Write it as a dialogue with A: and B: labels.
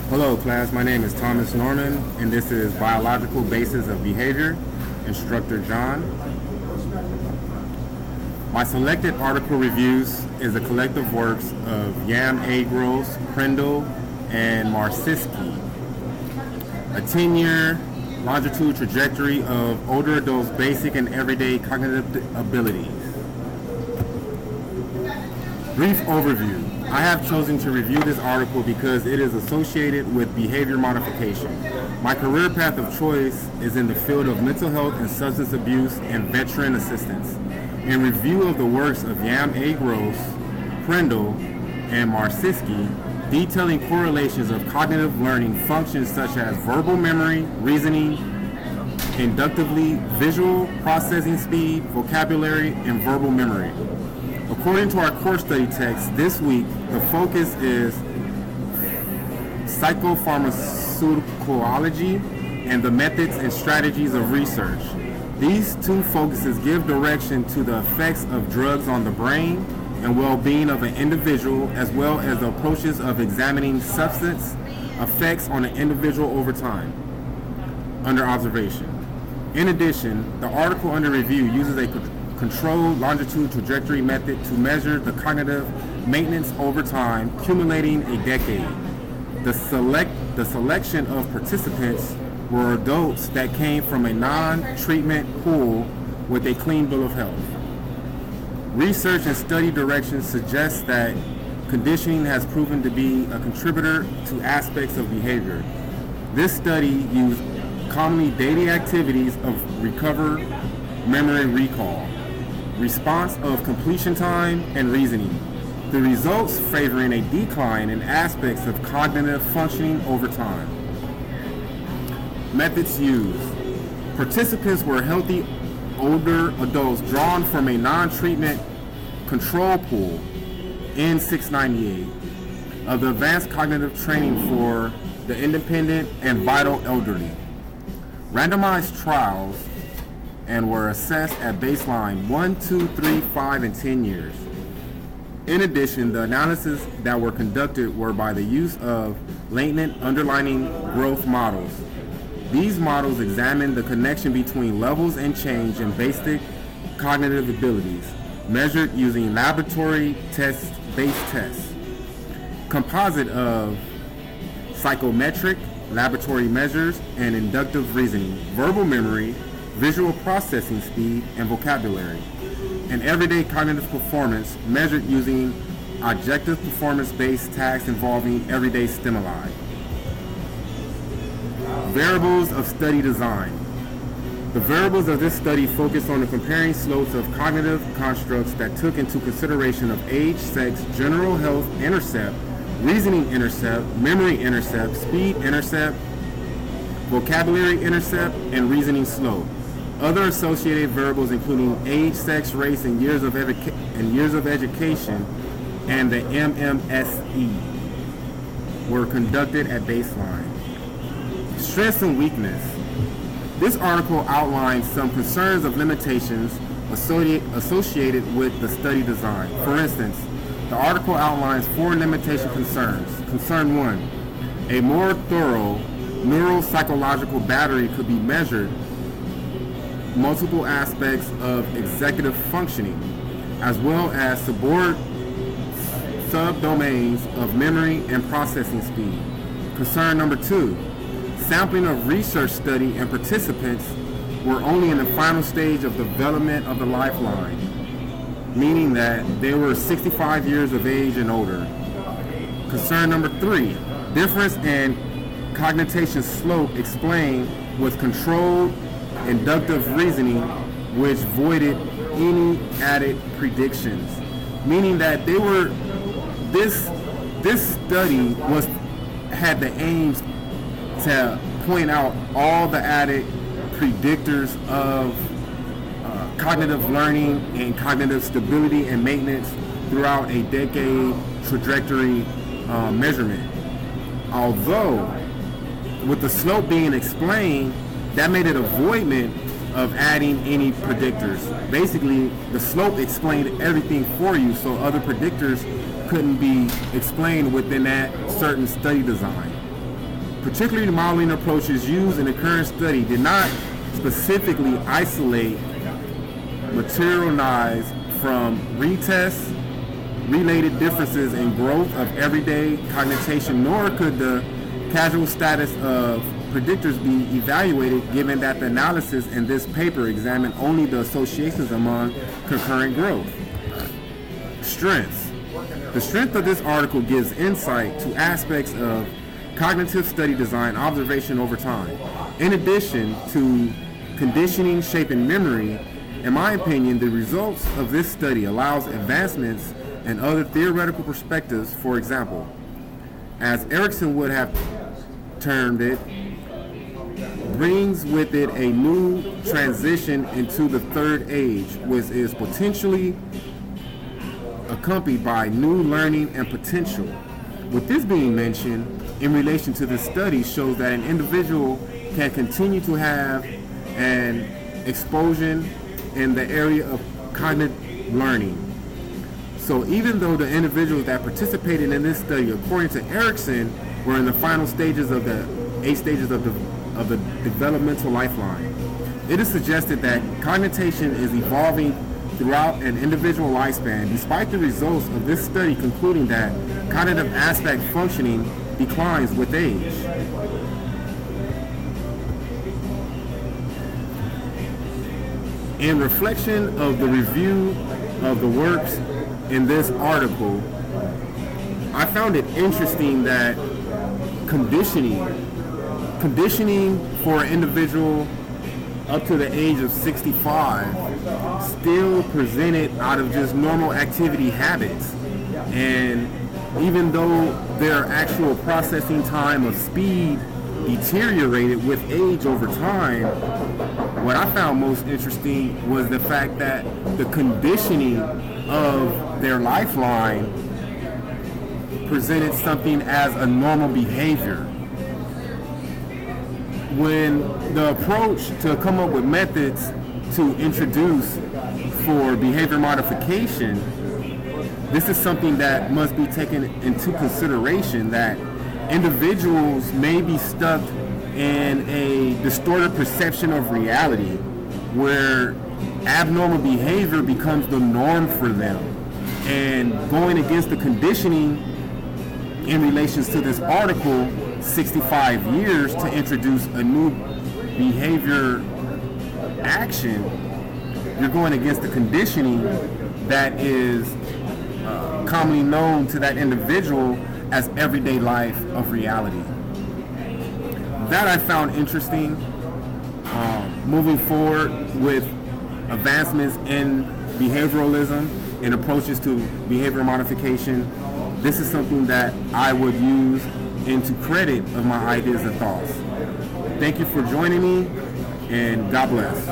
A: Hello class, my name is Thomas Norman and this is Biological Basis of Behavior, Instructor John. My selected article reviews is a collective works of Yam A. Gross, Prendel, and Marsiski. A 10-year longitude trajectory of older adults' basic and everyday cognitive abilities. Brief overview. I have chosen to review this article because it is associated with behavior modification. My career path of choice is in the field of mental health and substance abuse and veteran assistance. In review of the works of Yam A. Gross, Prendel, and Marsiski, detailing correlations of cognitive learning functions such as verbal memory, reasoning, inductively, visual processing speed, vocabulary, and verbal memory. According to our course study text, this week the focus is psychopharmacology and the methods and strategies of research. These two focuses give direction to the effects of drugs on the brain and well-being of an individual, as well as the approaches of examining substance effects on an individual over time under observation. In addition, the article under review uses a controlled longitude trajectory method to measure the cognitive maintenance over time, accumulating a decade. The selection of participants were adults that came from a non-treatment pool with a clean bill of health. Research and study directions suggest that conditioning has proven to be a contributor to aspects of behavior. This study used commonly daily activities of recover, memory recall, response of completion time, and reasoning. The results favoring a decline in aspects of cognitive functioning over time. Methods used. Participants were healthy older adults drawn from a non-treatment control pool N698 of the advanced cognitive training for the independent and vital elderly. Randomized trials and were assessed at baseline 1, 2, 3, 5, and 10 years. In addition, the analyses that were conducted were by the use of latent underlying growth models. These models examined the connection between levels and change in basic cognitive abilities, measured using laboratory-based tests. Composite of psychometric, laboratory measures, and inductive reasoning, verbal memory, visual processing speed, and vocabulary, and everyday cognitive performance measured using objective performance-based tasks involving everyday stimuli. Variables of study design. The variables of this study focus on the comparing slopes of cognitive constructs that took into consideration of age, sex, general health intercept, reasoning intercept, memory intercept, speed intercept, vocabulary intercept, and reasoning slope. Other associated variables including age, sex, race, and years of education, and the MMSE were conducted at baseline. Strengths and weakness. This article outlines some concerns of limitations associated with the study design. For instance, the article outlines 4 limitation concerns. Concern 1, a more thorough neuropsychological battery could be measured multiple aspects of executive functioning, as well as subdomains of memory and processing speed. Concern number 2, sampling of research study and participants were only in the final stage of development of the lifeline, meaning that they were 65 years of age and older. Concern number 3, difference in cognition slope explained with controlled inductive reasoning which voided any added predictions, meaning that this study had the aims to point out all the added predictors of cognitive learning and cognitive stability and maintenance throughout a decade trajectory measurement. Although with the slope being explained, that made it avoidment of adding any predictors. Basically, the slope explained everything for you, so other predictors couldn't be explained within that certain study design. particularly modeling approaches used in the current study did not specifically isolate materialize from retests related differences in growth of everyday cognition, nor could the causal status of predictors be evaluated, given that the analysis in this paper examined only the associations among concurrent growth. Strengths. The strength of this article gives insight to aspects of cognitive study design observation over time. In addition to conditioning, shaping memory, in my opinion, the results of this study allows advancements in other theoretical perspectives. For example, as Erikson would have termed it, brings with it a new transition into the third age, which is potentially accompanied by new learning and potential. With this being mentioned, in relation to this study, shows that an individual can continue to have an explosion in the area of cognitive learning. So even though the individuals that participated in this study, according to Erikson, were in the final stages of the 8 stages of the developmental lifeline, it is suggested that cognition is evolving throughout an individual lifespan, despite the results of this study concluding that cognitive aspect functioning declines with age. In reflection of the review of the works in this article, I found it interesting that conditioning for an individual up to the age of 65 still presented out of just normal activity habits. And even though their actual processing time of speed deteriorated with age over time, what I found most interesting was the fact that the conditioning of their lifeline presented something as a normal behavior. When the approach to come up with methods to introduce for behavior modification, this is something that must be taken into consideration, that individuals may be stuck in a distorted perception of reality where abnormal behavior becomes the norm for them, and going against the conditioning in relations to this article, 65 years to introduce a new behavior action, you're going against the conditioning that is commonly known to that individual as everyday life of reality. That I found interesting. Moving forward with advancements in behavioralism and approaches to behavior modification, this is something that I would use into credit of my ideas and thoughts. Thank you for joining me, and God bless.